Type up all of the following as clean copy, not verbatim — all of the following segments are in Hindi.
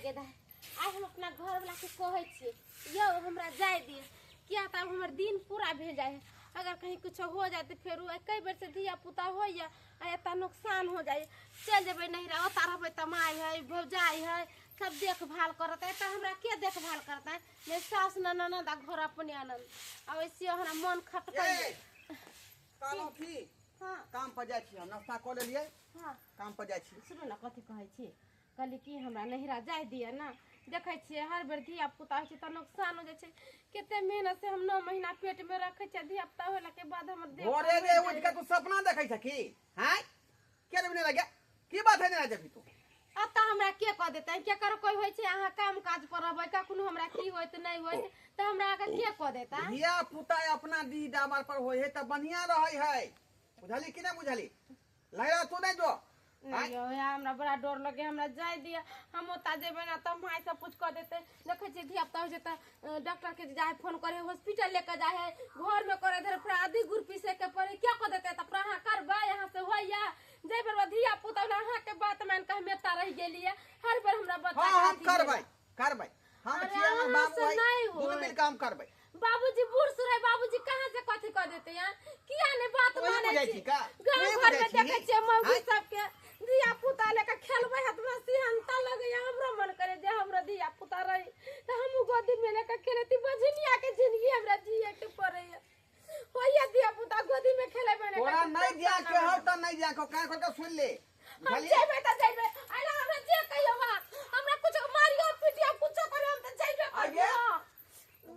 गेदा आज हम अपना घर वाला के कहै छी यो हमरा जाय दिए किया त हमर दिन पूरा भेल जाय अगर कहीं कुछ हो जाए तो फिर कई बेर से धिया पुता हो या एता नुकसान हो जाए चल जेबे नहीं रहा ओता रहबे त माय है भौजाई है सब देखभाल करता है तो हमरा के देखभाल करता है मैं सास ननद आ घर अपने आनंद अब ऐसे हमरा मन खटकै कालो थी हां काम पर जाय छी हम नाश्ता कर लेलिए हां काम पर जाय छी सुनो ना कथि कहै छी कहली कि हमरा नहिरा जाय दिए ना देखै छियै हर बेर धिया पुता होइ छै त नुकसान हो जाइ छै कते मेहनत से हम 9 महीना पेट में रखै छियै धिया पुता होला के बाद हमर देह घरे रे उठ के तू सपना देखै छ की हैं के रे नहीं लगे की बात है ना जब तू अत हमरा के कह देतै के कर कोई होइ छै अहाँ काम काज पर रहबै कखनो हमरा की होइत नहीं होइत त हमरा आगे के कह देता धिया पुता अपना दी डामर पर होय है त बढ़िया रहै है बुझली कि नहीं बुझली लगा तू नहीं जो नहीं हमरा बड़ा डर लगे हमरा जाय दिया हम ओता जेबे ना त माय सब कुछ कह देते देखै छी धिया पुता हो जेता डॉक्टर के जाय फोन करे हॉस्पिटल लेके जाय है घर में करे धर आधी गुर पीसे के पड़े क्या कह देते त प्रहा करबा यहां से होइया जय पर धिया पुता अहाँ के बात मान के हमेता रह गेलिए हर बार हमरा बता हां हम करबै हम छियै ना बाबू है दोनों मिल काम करबै बाबूजी बूढ़ सुरै बाबूजी कहां से कथि कह देते हैं किया ने बात माने छी गांव घर में देखे छी मौगी सब के धिया पुता लेके खेलबै हाथ में सिहनता लगे हमरो मन करे जे हमरा धिया पुता रही त हम गोदी में लेके खेलती बजनिया के जिंदगी हमरा जिए के पड़े होइया धिया पुता गोदी में खेलेबे ने तोरा नहीं जा के हो त नहीं जा के कान खोल के सुन ले हम जेबे त जेबे अरे हमरा जे कहियो हमरा कुछ मारियो पिटियो कुछ करे हम त जेबे आगे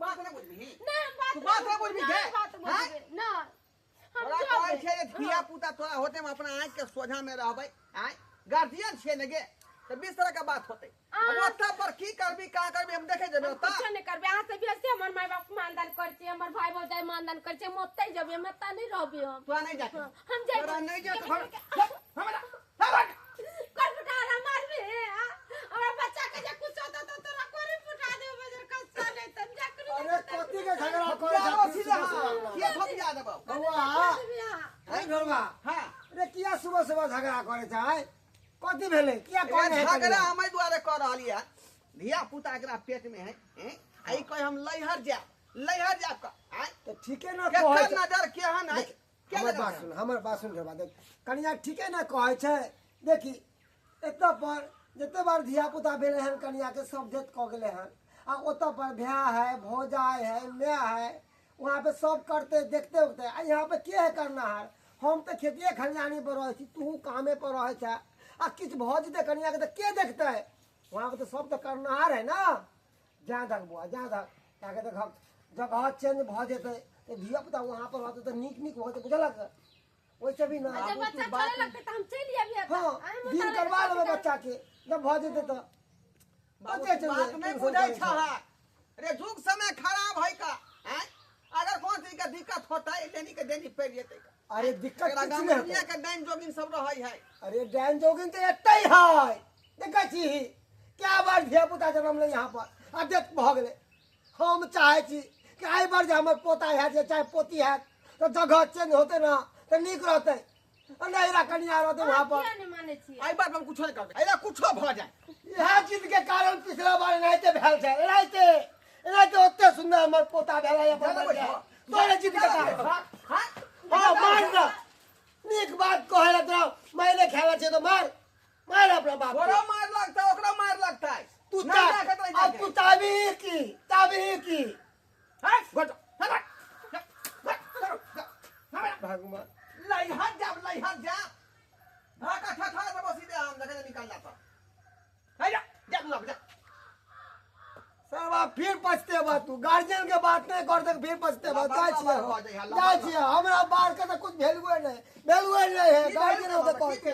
बात नहीं बुझबी ना बात नहीं बुझबी के ना हम तोरा कहै छै धिया पुता तोरा होते में अपना आंख के सोझा में रहबै आय गार्जियन छे ने गे त 20 तरह का बात होते हम ओता पर की करबी का करबी हम देखे जेबे ओता कुछ नहीं करबे आ से बेसी हमर माय बाप मानदान कर छै हमर भाई भौजाई मानदान कर छै मोते जबे हम ता नहीं रहबे हम तोरा नहीं जा हम जाय तोरा नहीं जा हमरा सब कर फटारा मारबे हमरा बच्चा के जे कुछ होता तो तोरा कोरी फटा देबे बजर कसा नहीं तब जा कर अरे कथि के झगड़ा करे ये सब याद बा बउआ है घरवा हां अरे किया सुबह सुबह झगड़ा करे छै कथि भेले किया कोन है झगड़ा हमें द्वारे कर रहली है धिया पुता एकरा पेट में है आई कोई हम लइहर जा का आय तो ठीके ना के कहै नजर केहन है हमर बात सुन घरवा देख कनिया ठीके ना कहै छै देखी एत पर जते बार धिया पुता भेले हन कनिया के सब देत क गेले हन आ ओत पर भ्याह है भौजाई है माय है वहां पे सब करते देखते होते आ यहाँ पे के है करना है हम तो खेतिए खलियानी पर रहे छी तू कामे पर रहे छ आ किछ भ जेते कनिया के तो के देखते है वहां पे तो सब तो करनाहार है ना जा तक बुआ जा तक ताके देख जगह चेंज भ जेते तो धिया पुता वहां पर रहते तो नीक होते बुझलक वैसे भी ना जब बच्चा चले लगते त हम चली आबी हां दिन करवा लेबे बच्चा के जब भ जेते तो बात नहीं बुझाई छ अरे जुग समय खराब है का हैं अगर कौन चीज का दिक्कत होता है लेनी के देनी पड़ जेते अरे दिक्कत कुछ नहीं दुनिया के डाइन जोगिन सब रहै है अरे डाइन जोगिन तो एतै है देखै छी क्या बार धिया पुता जन्म ले यहाँ पर अध्यक्ष भ गेले हम चाहे छी कि आई बार जे हमर पोता है जे चाहे पोती है तो जगह चेंज होते ना तो नीक रहते नहिरा कनिया रहते वहां पर किया नहीं माने छी आई बात हम कुछ नहीं करबे एला कुछो भ जाए यह चीज के कारण पिछला बार एनाहिते भेल छै एनाहिते ओते सुंदर हमर पोता भेलै अपन तोरे चीज के कारण हां मार ना नीक बात कहला तो मैले खेला छै तो मार अपना बाप ओकरा मार लगता ओकरा मार लगता है तू अब तू ताबी की हां गट भगवान लइहर जा भाका ठठा से बसी दे हम देखे निकलना था है जा लग जा सरवा फिर पछते बा तू गार्जियन के बात नहीं करते फिर पछते बा जाय छी हमरा बार के तो कुछ वैल्यू नहीं है गार्जियन हो तो कहते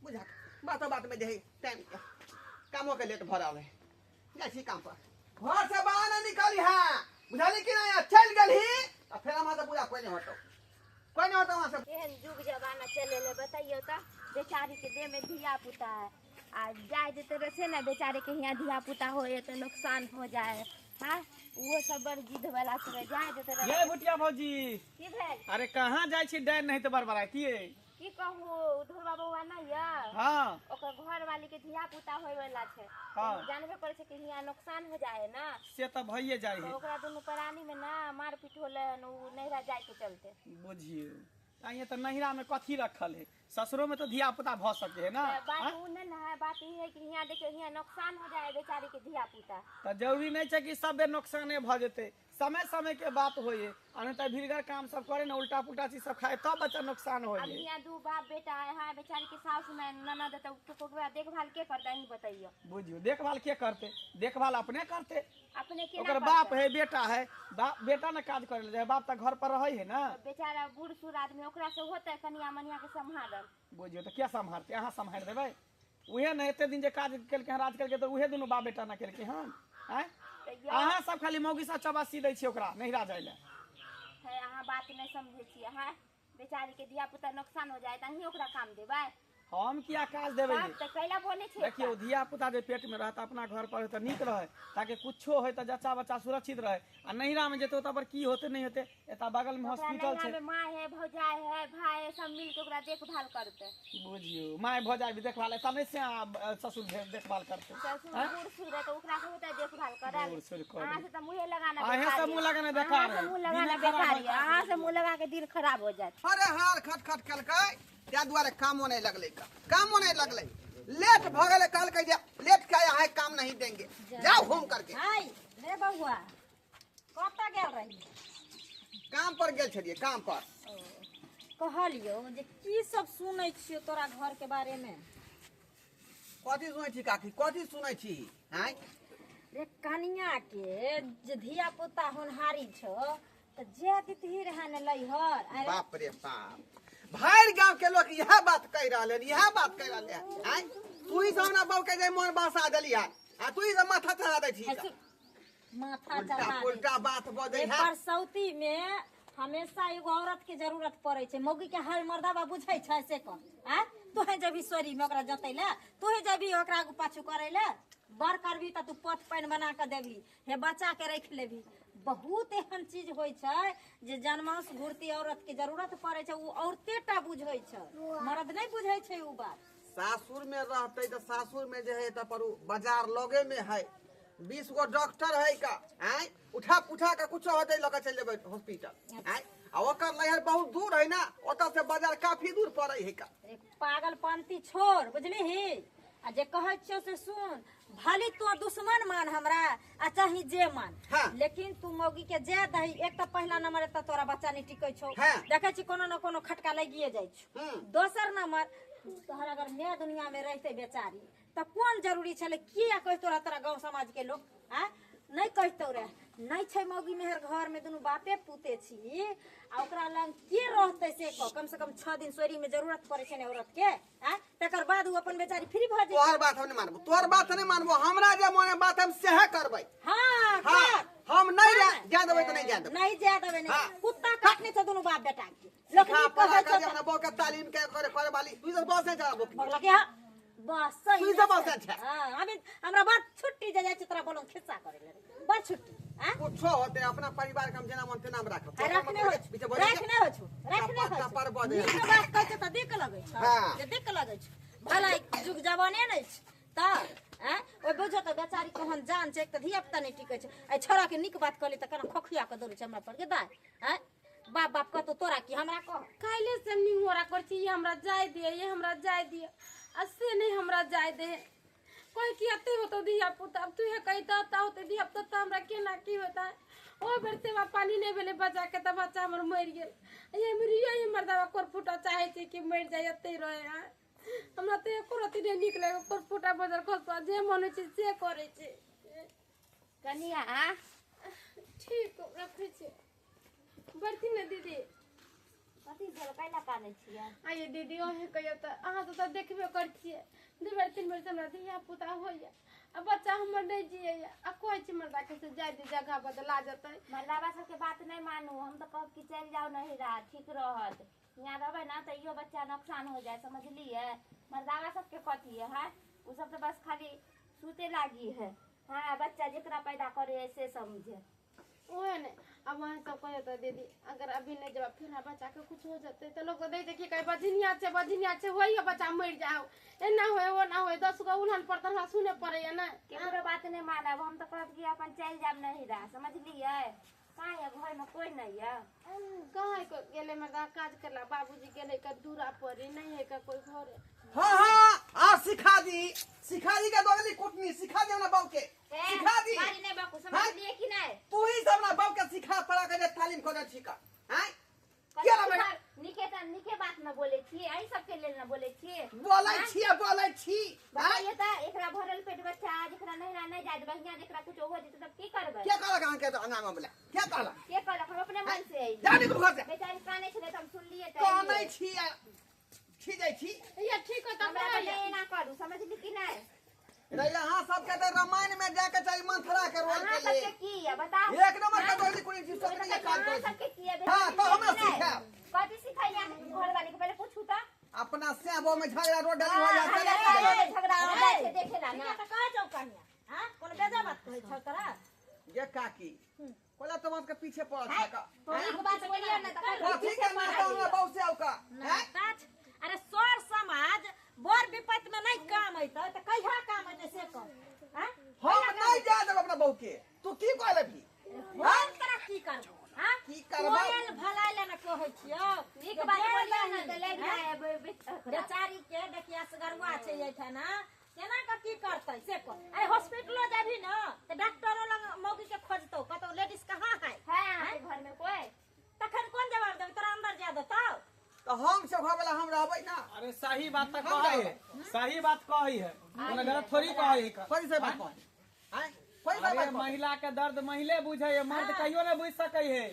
बुझा बात में जे टाइम कामों के लेट भरा है जा छी काम पर घर से बाहर न निकली है बुझाली कि नहीं चल गली और फिर हम तो पूरा कोई नहीं होता वहां से एहन जुग जमाना चले ले बताइयो त बेचारी के देह में धिया पुता है आ जाए देते रहे ना बेचारे के यहाँ धिया पुता हो तो नुकसान हो जाए हां वो सब बड़ जिद वाला सब जाए देते रहे ये भुटिया भौजी की भेल अरे कहां जाय छी डर नहीं तो बरबराती की कहू ढोलबा बउआ ना ये हाँ ओकर घर वाली के धिया पुता होय वाला छै हाँ। जानबे करे छै कि हिया नुकसान हो जाए ना से तो भइए जाइ तो है ओकरा दुनू प्राणी में ना मारपीट होले हन उ नैहरा जाए के चलते बुझियो ये तो नैहरा में कथी रखल है ससुरो में तो धिया पुता भ सके है ना तो बात उ नहीं ना है बात ई है कि हिया देखियो हिया नुकसान हो जाए बेचारी के धिया पुता तो जरूरी नहीं है कि सबे नुकसाने भ जेते समय समय के बात होए आ नहीं तो भीड़गर काम सब करे ना उल्टा पुल्टा चीज सब खाए तब बच्चा नुकसान हो अब हिया दू बाप बेटा है बेचारी के सास में ननद तो ओकरा देखभाल के करता है बताइयो बुझियो देखभाल के करते देखभाल अपने करते अपने के ओकर बाप है बेटा है बेटा ना काज करे ले बाप तो घर पर रहे है ना बेचारा बूढ़ सूढ़ आदमी ओकरा से होते कनिया मनिया के संभालल बुझियो तो क्या संभालते अहाँ संभाल देबै उहे न एते दिन जे काज केलके राज केलके तो उहे दुनू बाप बेटा ना केलके हन हैं अहाँ सब खाली मौगी सा चबासी दै छी ओकरा नैहरा जाय ले है अहाँ बात नहीं समझे छियै है बेचारी के धिया पुता नुकसान हो जाए त अहीं ओकरा काम देबै हम किया काज देबै बाप त कैला बोले छै देखियो धिया पुता जे पेट में रहता अपना घर पर तो नीक रहे ताकि कुछो होय तो जच्चा बच्चा सुरक्षित रहे आ नैहरा में जेते ओता पर की होते नहीं होते एता बगल में हॉस्पिटल छै में माँ है भौजाई है भाई है सब मिल के ओकरा देखभाल करते बुझियो माय भौजाई भी देखभाल है तने से ससुर देखभाल करते ससुर बूढ़ सूढ़ है तो ओकरा के होता देखभाल कराल बूढ़ सूढ़ कर अहाँ से त मुंह लगाना अहे से मुंह लगाना बेकार है मुंह लगाना बेकार है अहाँ से मुंह लगा के दिन खराब हो जाए अरे हार खट खट कलकै त्या द्वारे कामो नहीं लगले कामो नहीं लगले लेट भगले कल के लेट के आया है काम नहीं देंगे जाओ घूम करके हाय रे बउआ कतऽ गेल रही काम पर गेल छलिए काम पर कहलियो जे की सब सुनै छियो तोरा घर के बारे में कथी सुनै छी काकी कथी सुनै छी हैं रे कनिया के जे धिया पुता होनहारी छो त जे तितही रहन लइहर अरे बाप रे बाप भर गांव के लोग यह बात कह रहा है यह बात कह रहा है हैं तू ही सामना बाऊ के जे मन बसा देली है आ तू ही से माथा चढ़ा दे छी ऐसे माथा उल्टा चढ़ा उल्टा बात बजे है परसौती में हमेशा एगो औरत के जरूरत पड़े छै मौगी के हर मर्दाबा बुझै छै से कह आ तोहे जबी सोरी में ओकरा जतै ले तोहे जबी ओकरा आगू पाछू करै ले बर करबी त तू पथ पानि बना के देबी हे बच्चा के रख लेबी बहुत एहन चीज होय छै जे जनमांस घुरती औरत के जरूरत पड़े छै उ औरते टा बुझै छै मर्द नहीं बुझै छै उ बात सासुर में रहते तो सासुर में जो है पर बाजार लगे में है 20 गो डॉक्टर है का हैं उठा पुठा के कुछ होते लगा चल जेबै हॉस्पिटल हैं आ ओकर नहर बहुत दूर है ना ओता से बाजार काफी दूर पड़े है का पागलपंती छोड़ बुझली ही आ जे कहै छियो से सुन भले तो दुश्मन मान हमरा आ चाहे जे मान हाँ। लेकिन तू मौगी के जे दही एक तो पहला नंबर त तोरा बच्चा नहीं टिकै छौ हाँ। देखे छी कोनो न कोनो खटका लगिए जाइ छौ दोसर नंबर तोहर अगर मैं दुनिया में रहते बेचारी त कोन जरूरी छले किया कह तोरा तोरा गांव समाज के लोग आ नहीं कहतो रे नहीं छै मौगी मेहर घर में दुनू बापे पुते छी आ ओकरा लंग के रहते से कम से कम 6 दिन सोरी में जरूरत पड़े छै ने औरत के आ तकर बाद उ अपन बेचारी फ्री भ जाय तोहर बात हम नहीं मानबो तोहर बात नहीं मानबो हमरा जे मोने बात हम सेहे करबै हां हां हम नहीं जा देबै त नहीं जा देबै नहीं जा देबै नहीं हाँ। कुत्ता काटने से दोनों बाप बेटा के लोग हां नहीं पता कहै कर हमरा बो के तालीम के करे वाली तू सब बस नहीं जाबो बोल के बस सही तू सब बस अच्छा हां अभी हमरा बात छुट्टी जे जाय छै तोरा बोलो खिस्सा करे ले बस छुट्टी हां कुछो होते अपना परिवार के हम जेना मन तेना राखब रखने हो रखने हो छु रखने हो पर बजे नीक बात कहै छै त देख लगै छै हाँ। जे देख लगै छै भला जुग जवाने नहीं छै त हैं ओ बुझो त बेचारी कोहन जान छै एक त धिया पुता नहीं टिकै छै ए छोरा के नीक बात कहली त कना खोखिया के दौड़ै छै हमरा पर के दाय हैं बाप बाप कहतो तोरा की हमरा कह काले से नहीं हो रहा करती ये हमरा जाय दिए ये हमरा जाय दिए अससे नहीं हमरा जाय दे कोई की अते हो तो दिया पुता अब तू है कहता ता होते दिया पुता हमरा केना की होता है ओ बेर से पानी नहीं भेले बचा के त बच्चा हमर मर गेल ये मरिया ये मर्दावा कोर फुटा चाहे छै कि मर जाय अते रहे है हमरा तो एको रति नहीं निकले कोर फुटा बजार खसवा जे मन छै से करे छै कनिया ठीक रखे छै बढ़ती न दीदी कथी भेल कैला काने छियै आइए दीदी ओहे कहियो त अहाँ तो देखबे कर छियै 2 बेर 3 बेर से हमरा धिया पुता होइया आ बच्चा हमर नहीं जिये आ कोई छी मर्दा के से जाय दी जगह बदला जतै मर्दावा सब के बात नहीं मानू हम तो कहब कि चल जाओ नहिरा ठीक रहत यहाँ रहबे ना तो यो बच्चा नुकसान हो जाए समझलिए मर्दावा सब के कथी है उ सब तो बस खाली सूते लागी है हाँ बच्चा जेकरा पैदा करे है से समझे ओहे ने अब वहाँ सब कहे तो दीदी अगर अभी नहीं जब फिर हाँ बच्चा के कुछ हो जाते तो लोग तो नहीं देखिए कहीं बजनिया से वही बच्चा मर जाओ ए ना होए वो ना होए 10 गो उल्हन पर तरह सुने पड़े है ना केकरो बात नहीं मानब हम तो कहब कि अपन चल जाब नहीं रहा समझलिए कहाँ है घर में कोई नहीं है कहाँ को गेले मर्दा काज करला बाबूजी गेले का दूरा पड़ी नहीं है का कोई घर हाँ हाँ आ सिखा दी का दोगली कुटनी सिखा दे ना बाबू के सिखा दी मारी नहीं बापू समझलिए कि नहीं तू ही सब ना बाबू के सिखा पड़ा के तालीम खोजा छिका हैं क्या ना बेटा निके बात में बोले छी आई सबके लेल ना बोले छी बोलै छी बताइए तो एकरा भरल पेट बच्चा जेकरा नहीं जात बहिया जेकरा कुछ हो जेते तब की करबे क्या कहला कहां के तो अंगा में बोला क्या कहला के कहला हम अपने मन से आई जा निकल घर से बेचारी काने छले त हम सुन लिए त कानै छी जाई छी ये ठीक है तब हमरा नहीं ना करू समझली कि नहीं रैला हां सब के तो रामायण में जाके चाहिए मंथरा के रोल हां के लिए सबके की है बताओ एक नंबर का दोगली कुनी चीज सब के काम करे सबके की है हां तो हमें सिखा कथी सिखाइया घर वाले को पहले पूछू त अपना सेबो में झगड़ा रोड डाली हो जाता झगड़ा हो जाए से देखेला ना तो कह जाओ कन्या हां कौन बेजा बात कहै छ तोरा ये काकी कोला तो के पीछे पड़ था का तो एक बात बोलिए ना त कथी के नाता में बहु से का हैं काच अरे सर समाज बर विपत में नहीं काम अइतै त कहिया काम अइतै से कह हां हम नहीं जा देब अपना बहु के तू की कहले भी हम तोरा की करबो हां की करबा कोयल भलाइले न कहै छियो एक बात बोलिए ना त ले जाए बेचारी के देखिया सगरवा छै एठा ना केना का की करतै से कह अरे हॉस्पिटलो जाबी न त डॉक्टरो लग मौगी के खोजतौ कतौ लेडीज कहां है हां घर में कोई तखन कोन जवाब देब तोरा अंदर जा देतौ तो हम सब वाला हम रहबै ना अरे सही बात तो कहै है सही बात कहै है ओना गलत थोड़ी कहै है कोई से बात कह हैं कोई से अरे बात महिला के दर्द महिले बुझे है मर्द कहियो नहीं बुझ सकै है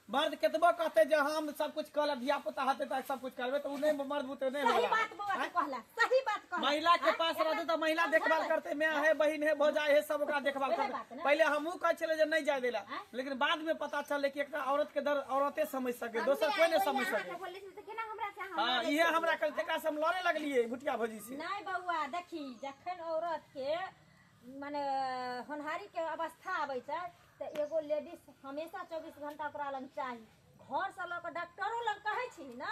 मर्द केतबो कहते जे हम सब कुछ कहले धिया पुता हाथे तक सब कुछ करबे तो नहीं मर्द बुते नहीं सही होला बात बउआ तू कहला सही बात कह महिला के पास रहते तो महिला देखभाल करते मैं है बहन है भौजाई है सब ओकरा देखभाल करते पहले हमहू कह छले जे नहीं जाय देला लेकिन बाद में पता चले कि एकटा औरत के दर्द औरते समझ सके दोसर कोई नहीं समझ सके बोले से केना हमरा से हां इहे हमरा कल तका से हम लड़े लगलिए भुटिया भौजी से नहीं बउआ देखी जखन औरत के माने होनहारी के अवस्था आबै छै त एगो लेडीज हमेशा 24 घंटा ओकरा लग चाही घर से लोग डॉक्टरो लग कहै छी ना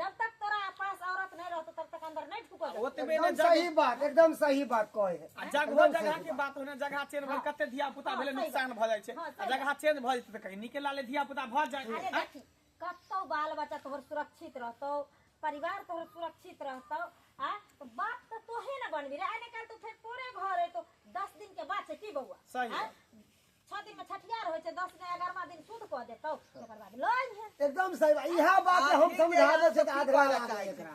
जब तक तोरा पास औरत नहीं रहतो तब तक अंदर नहीं ढुको ओतबे एकदम ने सही बात एकदम सही बात कहे है जगह के बात होने जगह चेंज भल कते धिया पुता भेले नुकसान भ जाय छै जगह चेंज भ जेते त कहीं निकला ले धिया पुता भ जाय अरे देखी कतौ बाल बच्चा तोहर सुरक्षित रहतो परिवार तोहर सुरक्षित रहतो आ तो बात तो तोहे ना बनबी रे आने काल तो फिर तोरे घर है तो 10 दिन के बाद से की बउआ सही है। 6 दिन में छठियार होय छै 10 दिन 11वां दिन शुद्ध क देतौ ओकर बाद लई है एकदम सही बात इहा बात हम समझाबे छै त आधरा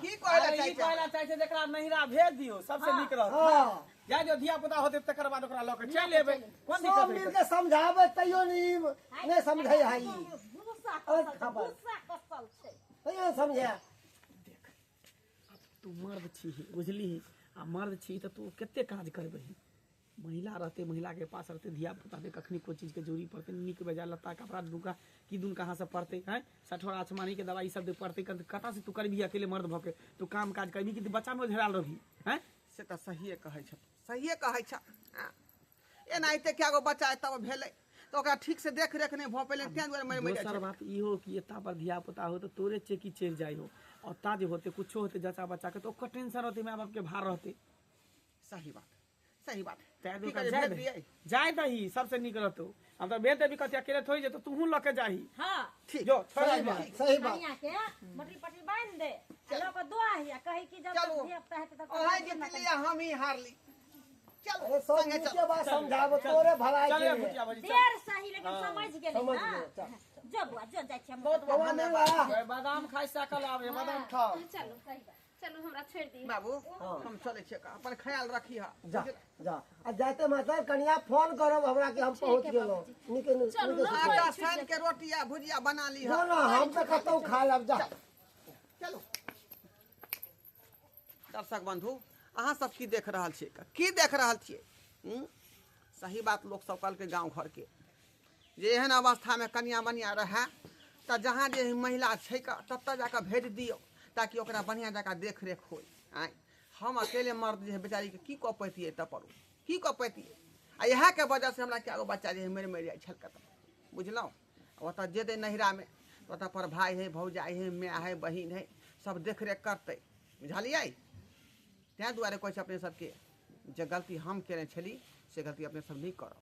की कहला अरे ई कहला चाहे छै जेकरा नहिरा भेज दियो सबसे नीक रहत हां या जो धिया पुता होते तकर बाद ओकरा ल के चल लेबे कोन सब दिक्कत मिल है के समझाबे तैयो नहीं समझै है ई गुस्सा और खबर। कसल छै तैयो समझे तू मर्द छी बुझली आ मर्द छी त तू कते काज करबे महिला रहते महिला के पास रहते धिया पुता के कखनी कोई चीज के जरूरी पड़ते निक बेजा लत्ता कपड़ा दुका की दुन कहाँ से पड़ते हैं सठोरा आसमानी के दवाई सब पड़ते कता से तू करबी अकेले मर्द भके तू काम काज करबी कि बच्चा में झेराल रही हैं से त सहिए कहै छ सहिए कहै छ एनाइते क्या गो बच्चा तब भेलै तो ओकरा ठीक से देख रेख नहीं भ पेले तें दुआरे मरि जाइ दोसर छै बात ई हो कि एता पर धिया पुता हो तो तोरे चेकी चल जाई हो और ता जे होते कुछो होते जचा बच्चा के तो ओकर टेंशन रहते माँ बाप के भार रहते सही बात तै की दो करे, जाय भेज दियै? जाय दही सबसे निक रहतो हम तो बेटे भी कहते अकेले थोड़ी जे तो तू लके जाही हां ठीक जो छोड़ सही बात सही बात कनिया के मटरी पटरी बांध दे चलो को दो आही कहे कि जब चलो। धिया पुता हेतै तब ओहाई जीत लिया हम ही हारली चलो अरे सब संगे मिल चल के बात समझाबे तोरे भलाई चलिए के लिए। भुटिया भौजी देर सही लेकिन समझ गेलै समझ ना गेलै, चल। जो बुआ जो जाइ छी हम बहुत बाबा नहीं बा चल बादाम खाई सकल आवे बादाम खाओ चलो चलो हमरा छोड़ दी बाबू हम चले छियै अपन ख्याल रखी हा जा जा आ जाते मतलब कनिया फोन करब हमरा के हम पहुंच गेलो निके आटा सान के रोटी या भुजिया बना ली हा ना हम तो कतौ खा लब जा चलो दर्शक बंधु अहाँ सब की देख रहल छियै सही बात लोग सब कल के गांव घर के जे एहन अवस्था में कनिया बनिया रहे त जहाँ जे महिला छै तत जाकर भेज दियो ताकि ओकरा बढ़िया जगह देख रेख हो हम अकेले मर्द जे है बेचारी के की कह पैतियै तब पर की कह पैतियै आ इएह के वजह से हमरा क्या बच्चा जे है मेरे जाइ छल बुझलहुँ ओतऽ जेतै नहिरा में ओतऽ पर भाई है भौजाई है माय है बहिन है सब देख रेख करतै बुझलियै तैं दुआरे कहै छै अपने सबके जे गलती हम केने छली से गलती अपने सब नहीं करब